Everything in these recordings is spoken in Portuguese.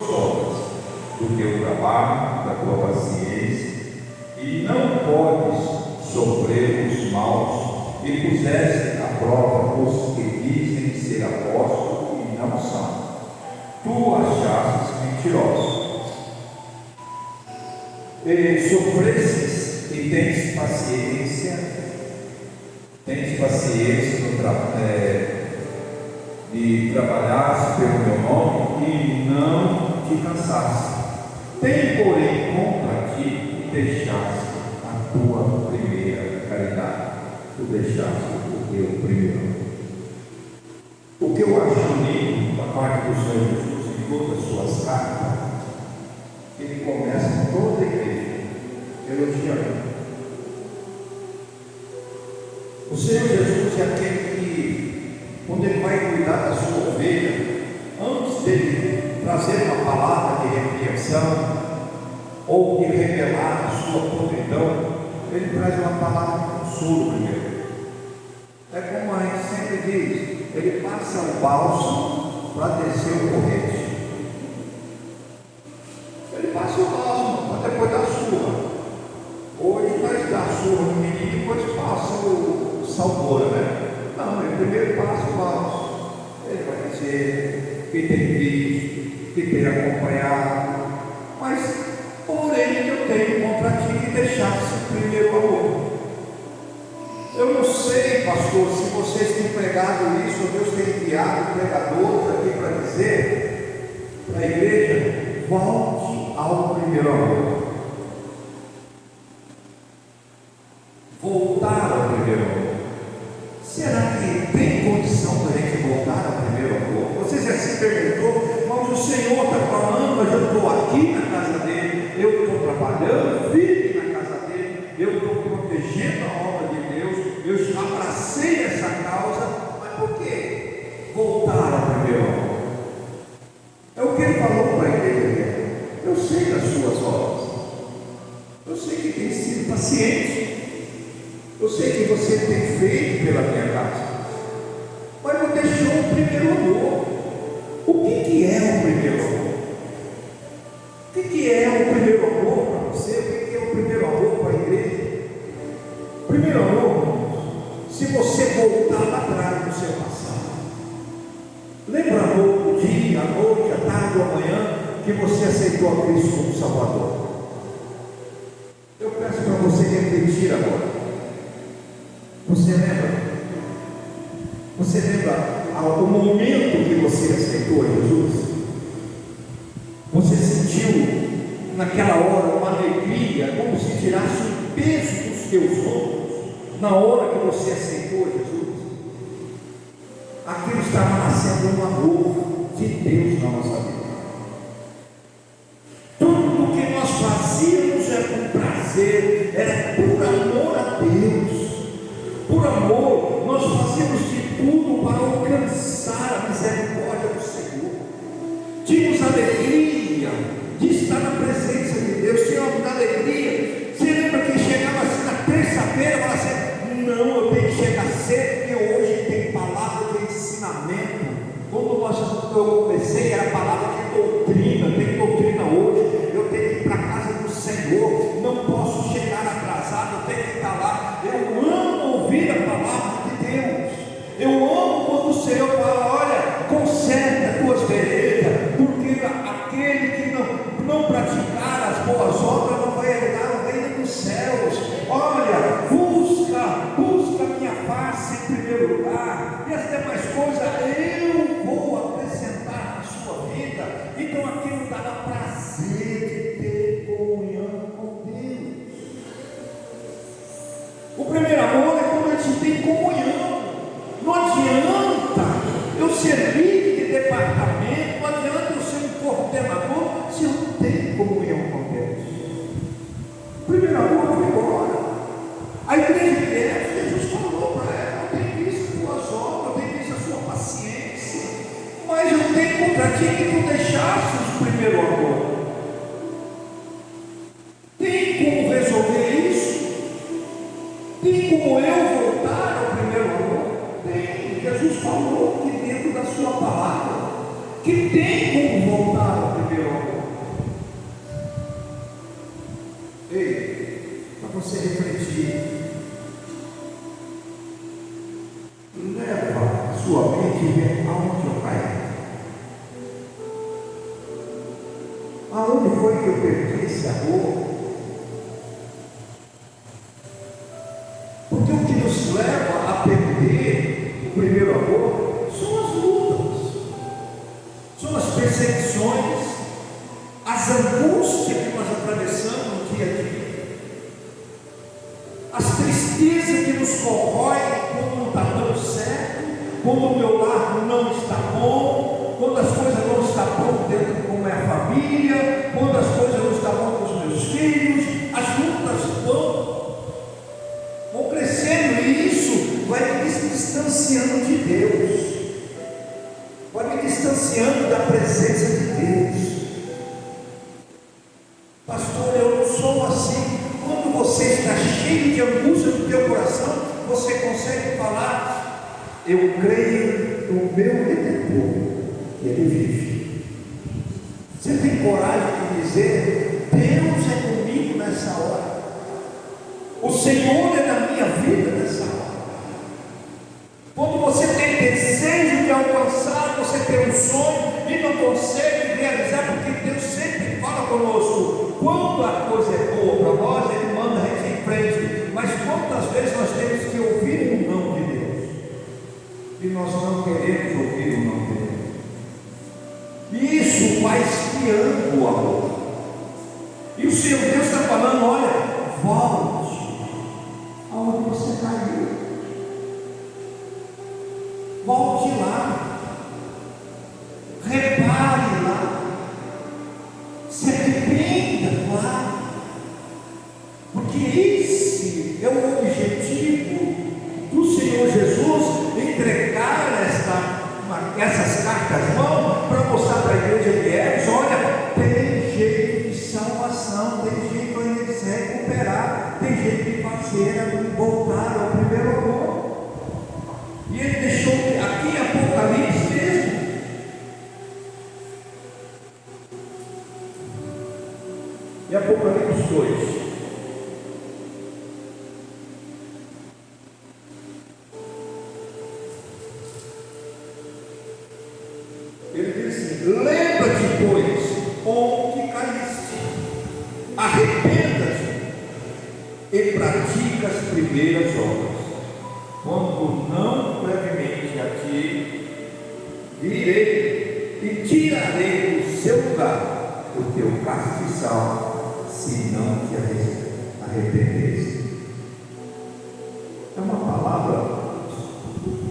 obras do teu trabalho, da tua paciência, e não podes sofrer os maus, e puseste à prova os que dizem ser apóstolos e não são. Tu achastes mentirosos. E sofrestes e tens paciência de trabalhar pelo meu nome e não te cansaste. Tem, porém, contra ti que deixaste a tua primeira caridade. Tu deixaste o teu primeiro amor. O que eu acho lindo da parte do Senhor Jesus em todas as suas cartas, ele começa toda a igreja elogiando. O Senhor Jesus é aquele que, quando ele vai cuidar da sua ovelha, antes dele trazer uma palavra de repreensão ou de revelar a sua podridão, ele traz uma palavra de consolo primeiro. É como a gente sempre diz, ele passa o bálsamo para descer o corrente. Ele passa o bálsamo para depois dar surra. Hoje vai dar surra no menino e depois passa o salmoura, né? Não, ele primeiro passa o bálsamo. Ele vai dizer que tem visto, que tem acompanhado, mas porém eu tenho contra ti que deixasse o primeiro amor. Eu não sei, pastor, se vocês têm pregado isso, ou Deus tem enviado pregadores aqui para dizer para a igreja: volte ao primeiro amor. Voltar ao primeiro amor. Será que tem condição da gente voltar ao primeiro amor? Você já se perguntou? Mas o Senhor está falando, mas eu estou aqui na casa dele, eu estou trabalhando firme na casa dele, eu estou protegendo a obra de Deus, eu já abracei essa causa, mas por que voltar ao primeiro amor? É o que ele falou para a igreja. Eu sei das suas obras, eu sei que tem sido paciente, eu sei que você tem feito pela minha casa, mas não deixou o primeiro amor. O que é o primeiro amor? O que é o primeiro amor para você? O que é o primeiro amor para a igreja? Primeiro amor, se você voltar lá atrás no seu passado, lembra o dia, a noite, a tarde ou amanhã que você aceitou a Cristo como Salvador? Eu peço para você repetir agora. Você lembra? Você lembra o momento que você aceitou Jesus? Você sentiu naquela hora uma alegria, como se tirasse um peso dos teus ombros, na hora que você aceitou Jesus? Aquilo estava nascendo um amor de Deus na nossa vida. Tudo o que nós fazíamos era com prazer, era por amor a Deus. Por amor, nós fazíamos de tudo para alcançar a misericórdia do Senhor. Tínhamos alegria de estar na presença de Deus, tínhamos alegria. Você lembra que chegava assim na terça-feira e falava assim: não, eu tenho que chegar cedo, porque hoje tem palavra de ensinamento. Quando eu comecei, era palavra de doutrina, tem doutrina hoje, eu tenho que ir para a casa do Senhor, não posso chegar atrasado, eu tenho que estar lá. Eu amo ouvir a palavra de Deus, eu amo quando o Senhor fala: olha, conserta as tuas veredas, porque aquele que não praticar as boas obras não vai herdar o reino dos céus. Olha, busca a minha face em primeiro lugar, e as demais coisas eu vou acrescentar na sua vida. Então aquilo dava prazer de ter comunhão com Deus. O primeiro amor é quando a gente tem comunhão. Não adianta eu ser líder de departamento, não adianta eu ser um coordenador se eu não tenho comunhão com Deus. O primeiro amor foi embora. A igreja de Éfeso, Jesus falou para ela: eu tenho visto as tuas obras, eu tenho visto a sua paciência, mas eu tenho contra ti que tu deixastes o primeiro amor. Tem como resolver isso? Tem como eu voltar ao primeiro amor? Tem. Jesus falou que dentro da sua palavra que tem como voltar ao primeiro Aonde foi que eu perdi esse amor? Porque o que nos leva a perder o primeiro amor são as lutas, são as perseguições, as angústias que nós atravessamos no dia a dia, as tristezas que nos corroem quando não está dando certo, quando o meu lar não está bom, quando as coisas não estão boas dentro como é a família, quando as coisas não estão boas com os meus filhos, as lutas vão crescendo, e isso vai me distanciando de Deus, vai me distanciando da presença de Deus. Pastor, eu não sou assim. Quando você está cheio de angústia no teu coração, você consegue falar: eu creio no meu Redentor, que Ele vive. Você tem coragem de dizer: Deus é comigo nessa hora, o Senhor é na minha vida nessa hora. Quando você tem desejo de alcançar, você tem um sonho e não consegue realizar, porque Deus sempre fala conosco. Quando a coisa é boa para nós, Ele manda a gente em frente. Mas quantas vezes nós temos que ouvir o não de Deus, e nós não queremos ouvir o não de Deus, e isso vai esfriando o amor. E o Senhor Deus está falando: olha, volte aonde você caiu, volte lá, repare lá, se arrependa lá, porque esse é o objetivo do Senhor Jesus, entregar essas cartas mão para mostrar para a igreja de Éfeso: olha, tem jeito de salvação, tem jeito ainda de se recuperar, tem jeito de fazer voltar ao primeiro amor. E ele deixou aqui em Apocalipse mesmo. E Apocalipse 2. Ele diz assim: lembra-te, pois, onde caíste, arrependa-te e pratica as primeiras obras. Quando não brevemente a ti virei e tirarei do seu lugar o teu castiçal, se não te arrependeres. É uma palavra,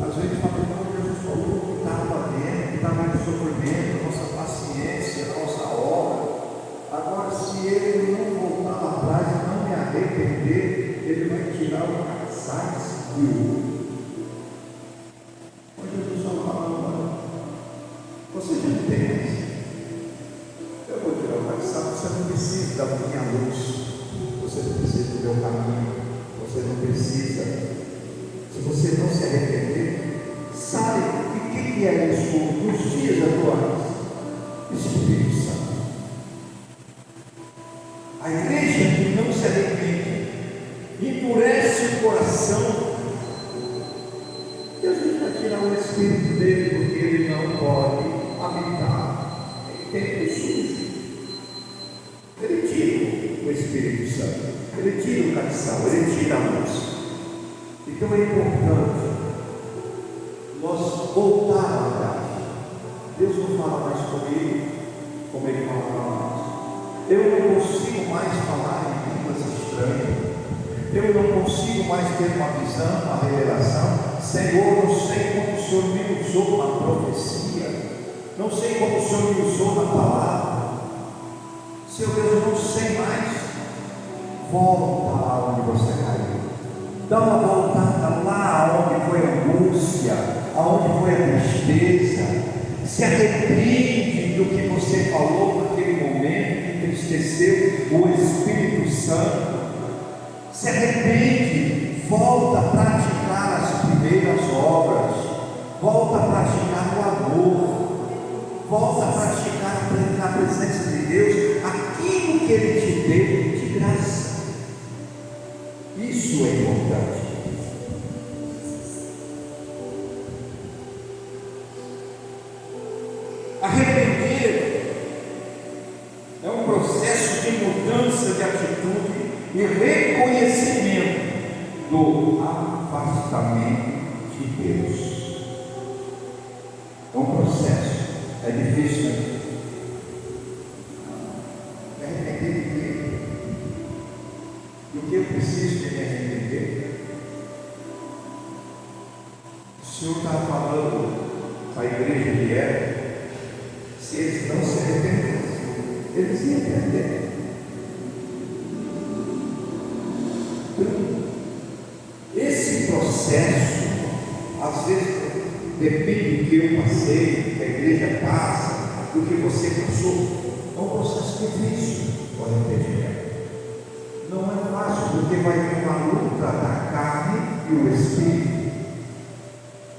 às vezes Jesus falou que estava vendo, que estava em sofrimento, nossa paciência, nossa obra. Agora, se ele não voltar atrás e não me arrepender, ele vai tirar o castiçal. Mas Jesus só fala: você já entende? Eu vou tirar o castiçal. Você não precisa da minha luz, você não precisa do meu caminho, você não precisa. Se você não se arrepender, sabe o que é isso nos dias atuais? Espírito Santo. A igreja que não se arrepende, endurece o coração, Deus vai tirar o Espírito dele, porque ele não pode habitar em tempo sujo. Ele tira o Espírito Santo, ele tira o castiçal, ele tira a luz. Então é importante nós voltar atrás. Deus não fala mais comigo como ele fala para nós. Eu não consigo mais falar em línguas estranhas. Eu não consigo mais ter uma visão, uma revelação. Senhor, não sei como o Senhor me usou na profecia, não sei como o Senhor me usou na palavra. Senhor Deus, eu não sei mais. Volta lá onde você caiu, dá uma voltada lá onde foi a angústia, aonde foi a tristeza. Se arrepende do que você falou naquele momento que entristeceu o Espírito Santo. Se arrepende, volta a praticar as primeiras obras, volta a praticar o amor, volta a praticar na presença de Deus aquilo que Ele te deu de graça. Isso é importante. Arrepender é e reconhecimento do afastamento de Deus. É um processo, é difícil, né? Me arrepender de quê? Do que eu preciso de me arrepender? O Senhor está falando para a igreja de Éfeso, se eles não se arrependessem, eles iam perder. Esse processo, às vezes, depende do que eu passei, que a igreja passa, do que você passou. É um processo difícil, o arrependimento. Não é fácil, porque vai ter uma luta da carne e o espírito.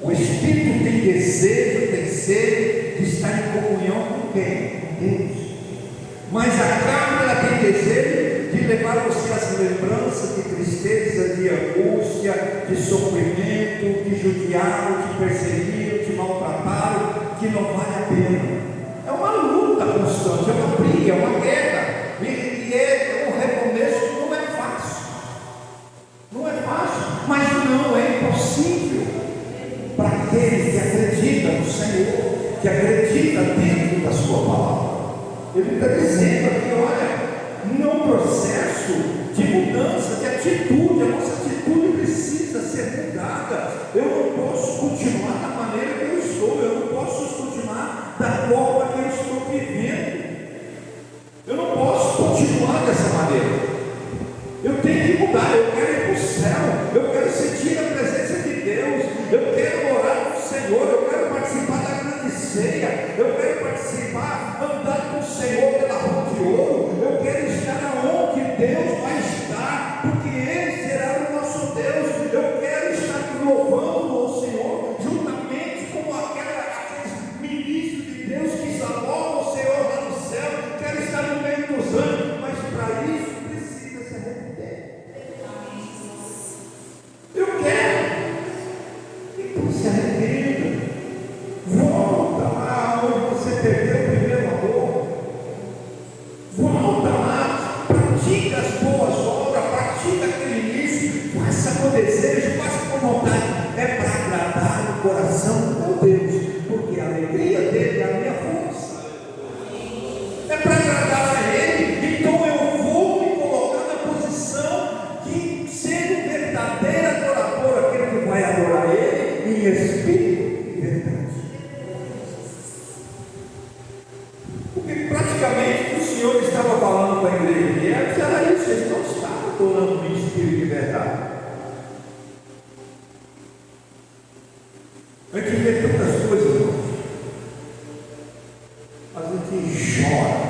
O espírito tem desejo, tem sede de estar em comunhão com quem? Com Deus. Mas a carne, ela tem desejo de levar você às lembranças de tristeza, de angústia, de sofrimento, de judiaram, de perseguiram, de maltrataram, que não vale a pena. É uma luta constante, é uma briga, é uma guerra, e é um recomeço que não é fácil. Não é fácil, mas não é impossível para aquele que acredita no Senhor, que acredita dentro da sua palavra. Ele está dizendo aqui, olha, num processo de mudança de atitude, a nossa atitude precisa ser mudada. Eu não posso continuar da maneira que eu estou, eu não posso continuar da forma que eu estou vivendo, eu não posso continuar dessa maneira. Eu tenho que mudar, eu quero ir para o céu, eu quero sentir a presença de Deus, eu quero orar com o Senhor, eu quero participar da grande ceia, eu quero participar, andar com o Senhor pela rua de ouro, eu quero estar aonde Deus vai estar, porque Ele será o nosso Deus. Eu quero estar louvando o Senhor, juntamente com aqueles ministros de Deus que só louvam o Senhor lá no céu. Quero estar no meio dos anjos, mas para isso precisa se arrepender. Eu quero, então se arrependa, volta lá onde você perdeu o primeiro amor, volta lá, pratica as boas obras, pratica aquele início, faça com desejo, faça com vontade, é para agradar o coração de Deus, porque a alegria dele é a minha força, é para agradar a Ele. Então eu vou me colocar na posição de ser um verdadeiro adorador, aquele que vai adorar Ele em espírito e verdade. Porque praticamente o Senhor estava falando para a igreja de Éfeso era isso, eles não estavam adorando em espírito e verdade. A gente vê tantas coisas, irmãos. A gente chora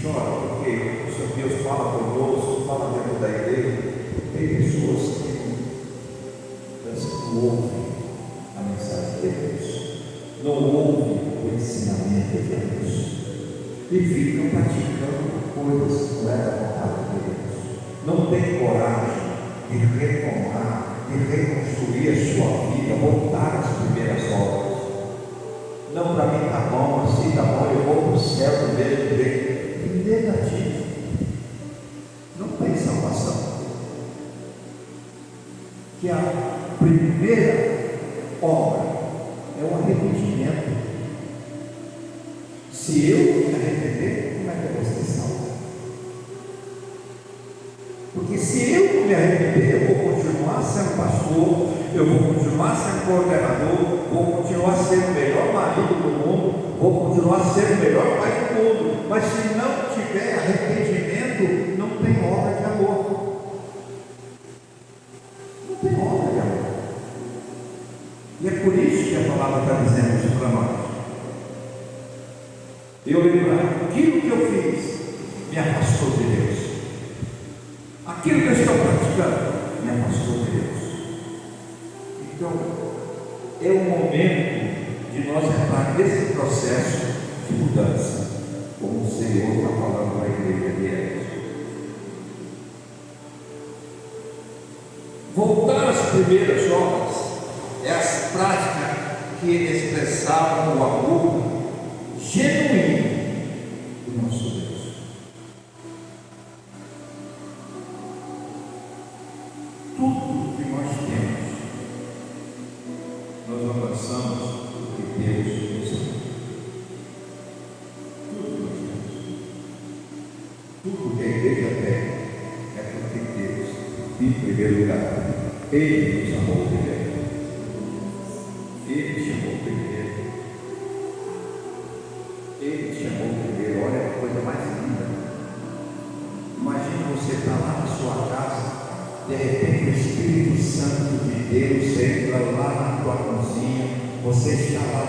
porque o Senhor Deus fala conosco, fala dentro da igreja. Tem pessoas que não ouvem a mensagem de Deus, não ouvem o ensinamento de Deus e ficam praticando coisas que não é da vontade de Deus. Não tem coragem de retomar, de reconstruir a sua vida, voltar às primeiras obras. Não, para mim está bom, assim está bom, eu vou para o céu do mesmo jeito. Negativo. Não tem salvação. Que a primeira obra é o arrependimento. Se eu me arrepender, como é que eu vou ser salvo? Porque se eu não me arrepender, eu vou continuar sendo pastor, eu vou continuar sendo coordenador, vou continuar sendo o melhor marido do mundo, vou continuar sendo o melhor pai do mundo, mas se não tiver arrependimento, não tem obra de amor. Não tem obra de amor. E é por isso que a palavra está dizendo isso para nós. Eu lembrar, aquilo que eu fiz me afastou de Deus. Aquilo que eu estou praticando me afastou de Deus. Então, é o momento de nós entrar nesse processo de mudança, como o Senhor está falando para a igreja de Éfeso. Voltar às primeiras obras é as práticas que expressavam o amor genuíno do nosso Deus. Em primeiro lugar, Ele nos amou primeiro. Ele te amou primeiro. Ele te amou primeiro. Olha que coisa mais linda. Imagina você estar lá na sua casa, de repente o Espírito Santo de Deus entra lá na tua cozinha, você está lá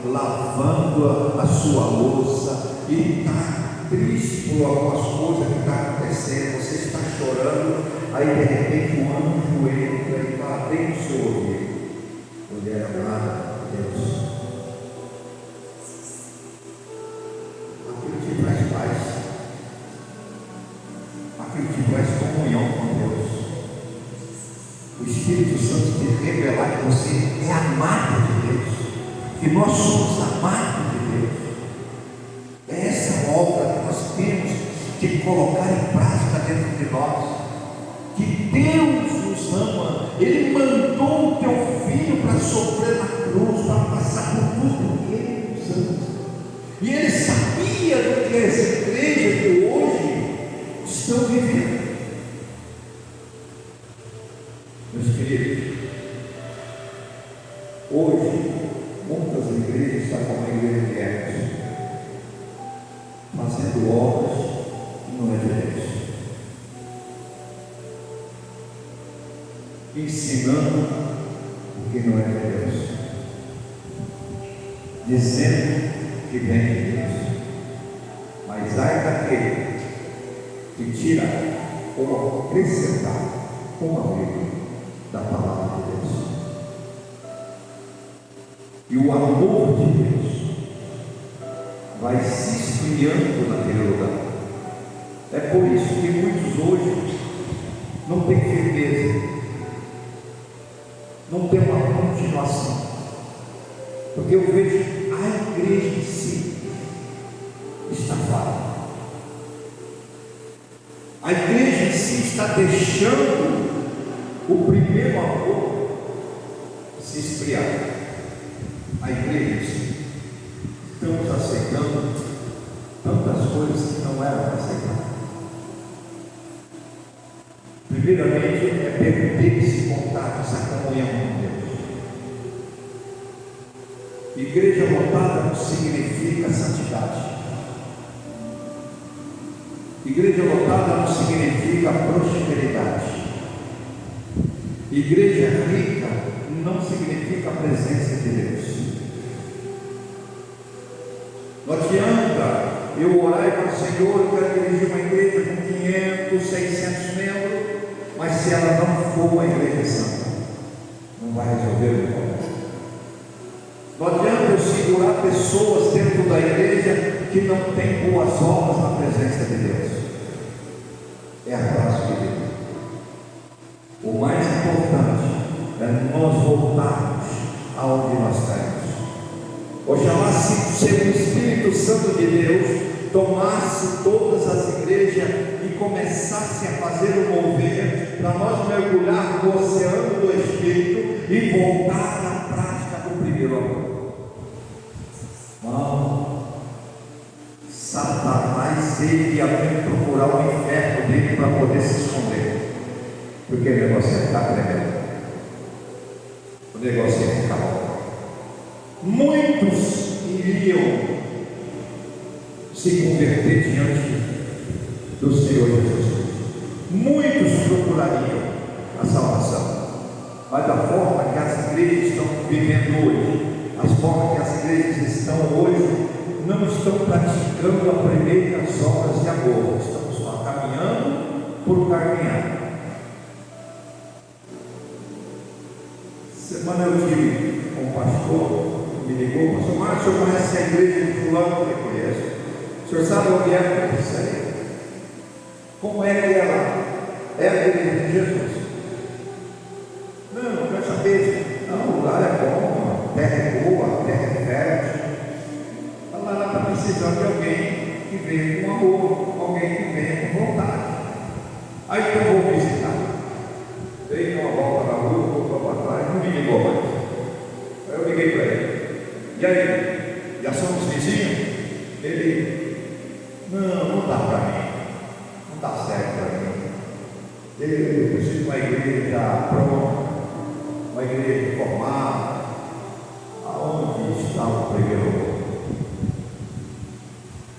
lavando a sua louça e está triste por algumas coisas que estão acontecendo, você está chorando, aí de repente um anjo entra e fala bem no seu ouvido: mulher amada de Deus, aquilo te traz paz, aquilo te traz comunhão com Deus. O Espírito Santo te revelar que você é amado de Deus, que nós somos amados de Deus. É essa obra que nós temos que colocar em prática dentro de nós, que Deus nos ama. Ele mandou o teu filho para sofrer na cruz, para passar por tudo que Ele nos ama, e Ele sabia do que essa igreja de hoje estão vivendo. Meus queridos, hoje muitas igrejas estão como a igreja de Éfeso, fazendo obras que não é de Deus, ensinando o que não é de Deus, dizendo que vem de Deus, mas ai daquele que tira ou acrescentar uma vírgula da palavra de Deus. E o amor de Deus vai se esfriando naquele lugar. É por isso que muitos hoje não têm firmeza, não tem uma continuação, porque eu vejo a igreja em si está falha. A igreja em si está deixando o primeiro amor se esfriar. A igreja em si, estamos aceitando tantas coisas que não eram para aceitar. Primeiramente, é perder esse contato, essa comunhão com Deus. Igreja lotada não significa santidade. Igreja lotada não significa prosperidade. Igreja rica não significa a presença de Deus. Não adianta eu orar e falar: Senhor, eu quero dirigir uma igreja com 500, 600 membros, mas se ela não for uma igreja santa, não vai resolver o problema. Não adianta eu segurar pessoas dentro da igreja que não têm boas obras na presença de Deus. É abraço de Deus. O mais importante é nós voltarmos aonde nós estamos. Oxalá se o Espírito Santo de Deus tomasse todas as igrejas e começasse a fazer o mover para nós mergulhar no oceano do Espírito e voltar à prática do primeiro amor. Não, Satanás ele ia procurar o inferno dele para poder se esconder, porque o negócio ia ficar tremendo, o negócio ia ficar bom. Muitos iriam se converter diante do Senhor Jesus, muitos procurariam a salvação, mas da forma que as igrejas estão vivendo hoje, as formas que as igrejas estão hoje, não estão praticando as primeiras obras de amor, estão só caminhando por caminhar. Semana eu tive com um pastor, me ligou: pastor Márcio, o senhor conhece a igreja de fulano? Eu conheço. O senhor sabe onde é? Eu sei. Como é que é lá? É a igreja de Jesus? Não, não quero saber. Não, o lugar é bom, a terra é boa, a terra é fértil. Ela está precisando de alguém que venha com amor, alguém que venha com vontade. Aí que eu vou visitar. Dei uma volta na rua, voltou para trás, não me ligou mais. Aí eu liguei para ele: e aí, já somos vizinhos? Ele: não dá para mim, não dá certo para mim. Eu preciso de uma igreja igreja já pronta, uma igreja formada. Aonde está o primeiro amor?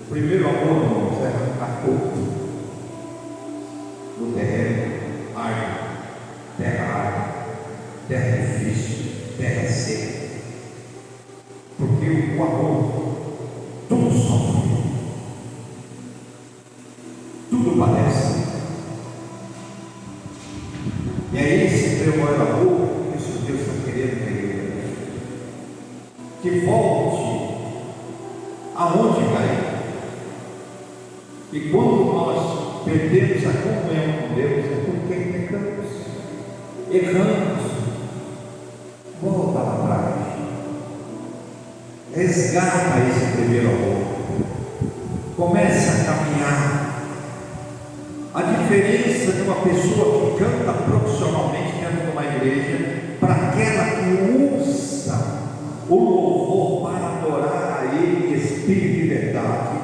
O primeiro amor, irmãos, é a culto no terreno árduo, terra árida, terra difícil, terra seca. Porque o amor tudo sofre, tudo padece. E é esse primeiro amor que isso Deus está querendo na igreja, que volte aonde caiu. E quando nós perdemos a comunhão com Deus, é porque pecamos, erramos. Volta lá atrás, resgata esse primeiro amor, começa a caminhar. A diferença de uma pessoa que canta profissionalmente dentro de uma igreja para aquela que usa o louvor para adorar a Ele em espírito e verdade,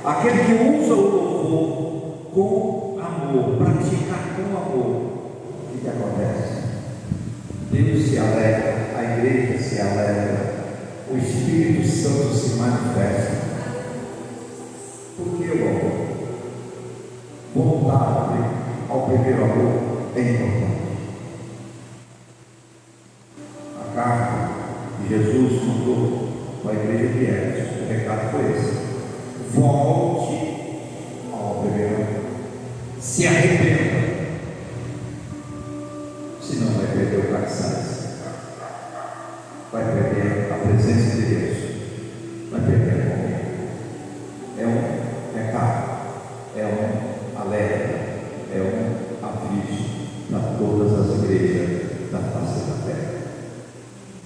aquele que usa o louvor com amor, praticar com amor, o que acontece? Deus se alegra, a igreja se alegra, o Espírito Santo se manifesta. Por que o amor? Voltar ao primeiro amor é importante. A carta que Jesus mandou para a igreja de Éfeso, o recado foi esse: volte ao primeiro amor, se arrependa, senão vai perder o caixão, vai perder a presença de Deus.